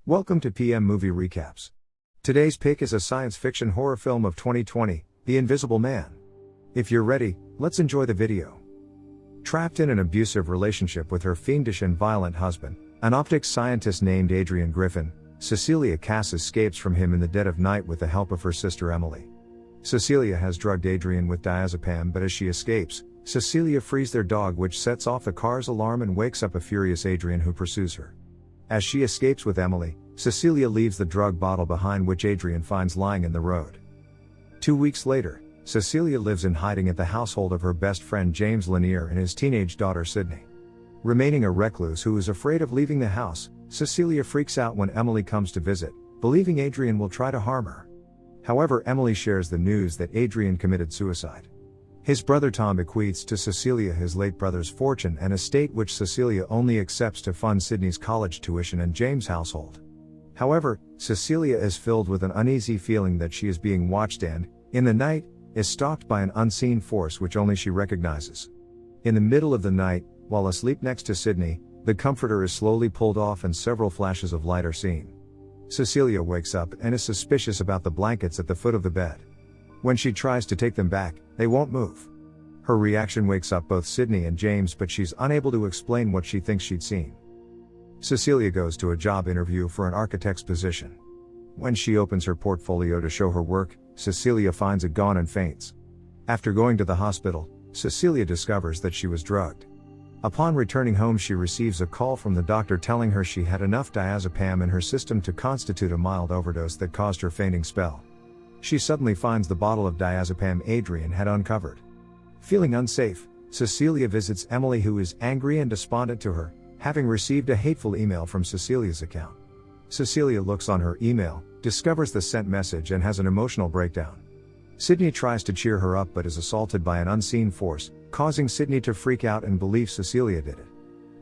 Welcome to PM Movie Recaps. Today's pick is a science fiction horror film of 2020, The Invisible Man. If you're ready, let's enjoy the video. Trapped in an abusive relationship with her fiendish and violent husband, an optics scientist named Adrian Griffin, Cecilia Cass escapes from him in the dead of night with the help of her sister Emily. Cecilia has drugged Adrian with diazepam, but as she escapes, Cecilia frees their dog, which sets off the car's alarm and wakes up a furious Adrian who pursues her. As she escapes with Emily, Cecilia leaves the drug bottle behind, which Adrian finds lying in the road. 2 weeks later, Cecilia lives in hiding at the household of her best friend James Lanier and his teenage daughter Sydney. Remaining a recluse who is afraid of leaving the house, Cecilia freaks out when Emily comes to visit, believing Adrian will try to harm her. However, Emily shares the news that Adrian committed suicide. His brother Tom bequeaths to Cecilia his late brother's fortune and estate, which Cecilia only accepts to fund Sydney's college tuition and James' household. However, Cecilia is filled with an uneasy feeling that she is being watched and, in the night, is stalked by an unseen force which only she recognizes. In the middle of the night, while asleep next to Sydney, the comforter is slowly pulled off and several flashes of light are seen. Cecilia wakes up and is suspicious about the blankets at the foot of the bed. When she tries to take them back, they won't move. Her reaction wakes up both Sydney and James, but she's unable to explain what she thinks she'd seen. Cecilia goes to a job interview for an architect's position. When she opens her portfolio to show her work, Cecilia finds it gone and faints. After going to the hospital, Cecilia discovers that she was drugged. Upon returning home, she receives a call from the doctor telling her she had enough diazepam in her system to constitute a mild overdose that caused her fainting spell. She suddenly finds the bottle of diazepam Adrian had uncovered. Feeling unsafe, Cecilia visits Emily, who is angry and despondent to her, having received a hateful email from Cecilia's account. Cecilia looks on her email, discovers the sent message and has an emotional breakdown. Sydney tries to cheer her up but is assaulted by an unseen force, causing Sydney to freak out and believe Cecilia did it.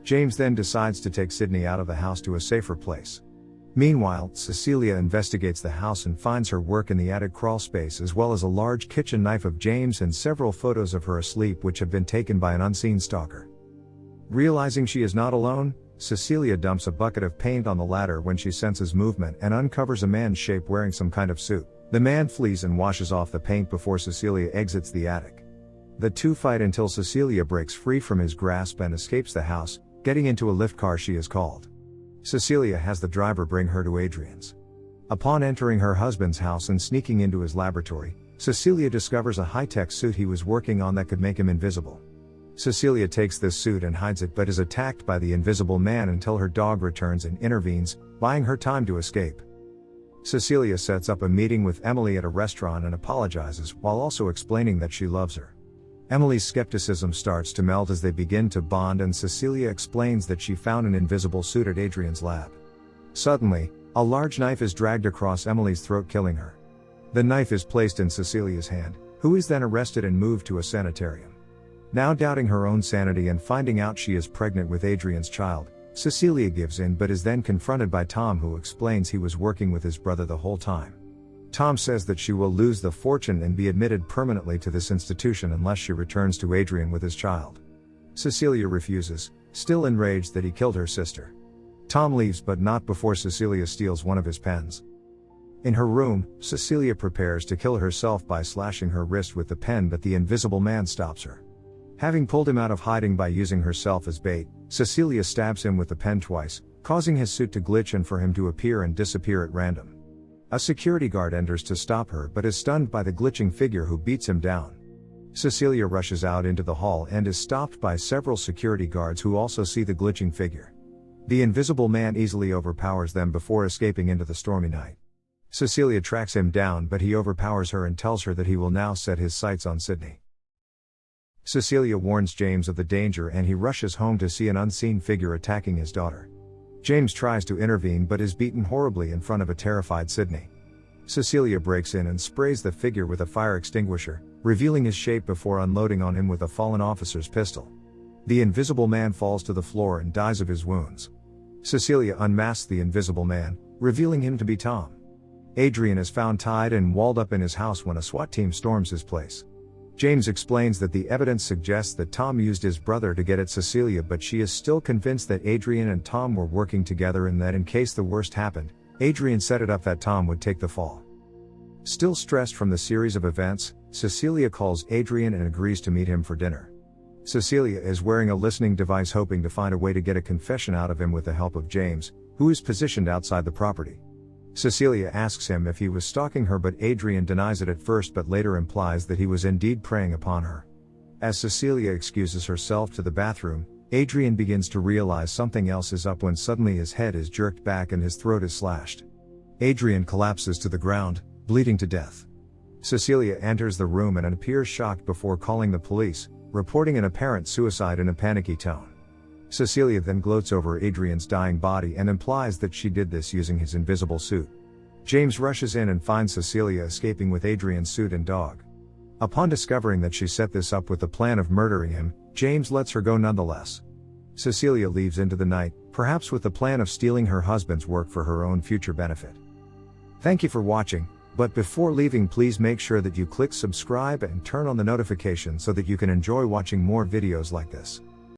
James then decides to take Sydney out of the house to a safer place. Meanwhile, Cecilia investigates the house and finds her work in the attic crawl space, as well as a large kitchen knife of James and several photos of her asleep which have been taken by an unseen stalker. Realizing she is not alone, Cecilia dumps a bucket of paint on the ladder when she senses movement and uncovers a man's shape wearing some kind of suit. The man flees and washes off the paint before Cecilia exits the attic. The two fight until Cecilia breaks free from his grasp and escapes the house, getting into a lift car she is called. Cecilia has the driver bring her to Adrian's. Upon entering her husband's house and sneaking into his laboratory, Cecilia discovers a high-tech suit he was working on that could make him invisible. Cecilia takes this suit and hides it, but is attacked by the invisible man until her dog returns and intervenes, buying her time to escape. Cecilia sets up a meeting with Emily at a restaurant and apologizes, while also explaining that she loves her. Emily's skepticism starts to melt as they begin to bond, and Cecilia explains that she found an invisible suit at Adrian's lab. Suddenly, a large knife is dragged across Emily's throat, killing her. The knife is placed in Cecilia's hand, who is then arrested and moved to a sanitarium. Now doubting her own sanity and finding out she is pregnant with Adrian's child, Cecilia gives in but is then confronted by Tom, who explains he was working with his brother the whole time. Tom says that she will lose the fortune and be admitted permanently to this institution unless she returns to Adrian with his child. Cecilia refuses, still enraged that he killed her sister. Tom leaves, but not before Cecilia steals one of his pens. In her room, Cecilia prepares to kill herself by slashing her wrist with the pen, but the invisible man stops her. Having pulled him out of hiding by using herself as bait, Cecilia stabs him with the pen twice, causing his suit to glitch and for him to appear and disappear at random. A security guard enters to stop her but is stunned by the glitching figure, who beats him down. Cecilia rushes out into the hall and is stopped by several security guards who also see the glitching figure. The invisible man easily overpowers them before escaping into the stormy night. Cecilia tracks him down, but he overpowers her and tells her that he will now set his sights on Sydney. Cecilia warns James of the danger and he rushes home to see an unseen figure attacking his daughter. James tries to intervene but is beaten horribly in front of a terrified Sydney. Cecilia breaks in and sprays the figure with a fire extinguisher, revealing his shape before unloading on him with a fallen officer's pistol. The invisible man falls to the floor and dies of his wounds. Cecilia unmasks the invisible man, revealing him to be Tom. Adrian is found tied and walled up in his house when a SWAT team storms his place. James explains that the evidence suggests that Tom used his brother to get at Cecilia, but she is still convinced that Adrian and Tom were working together and that in case the worst happened, Adrian set it up that Tom would take the fall. Still stressed from the series of events, Cecilia calls Adrian and agrees to meet him for dinner. Cecilia is wearing a listening device, hoping to find a way to get a confession out of him with the help of James, who is positioned outside the property. Cecilia asks him if he was stalking her, but Adrian denies it at first but later implies that he was indeed preying upon her. As Cecilia excuses herself to the bathroom, Adrian begins to realize something else is up when suddenly his head is jerked back and his throat is slashed. Adrian collapses to the ground, bleeding to death. Cecilia enters the room and appears shocked before calling the police, reporting an apparent suicide in a panicky tone. Cecilia then gloats over Adrian's dying body and implies that she did this using his invisible suit. James rushes in and finds Cecilia escaping with Adrian's suit and dog. Upon discovering that she set this up with the plan of murdering him, James lets her go nonetheless. Cecilia leaves into the night, perhaps with the plan of stealing her husband's work for her own future benefit. Thank you for watching, but before leaving, please make sure that you click subscribe and turn on the notification so that you can enjoy watching more videos like this.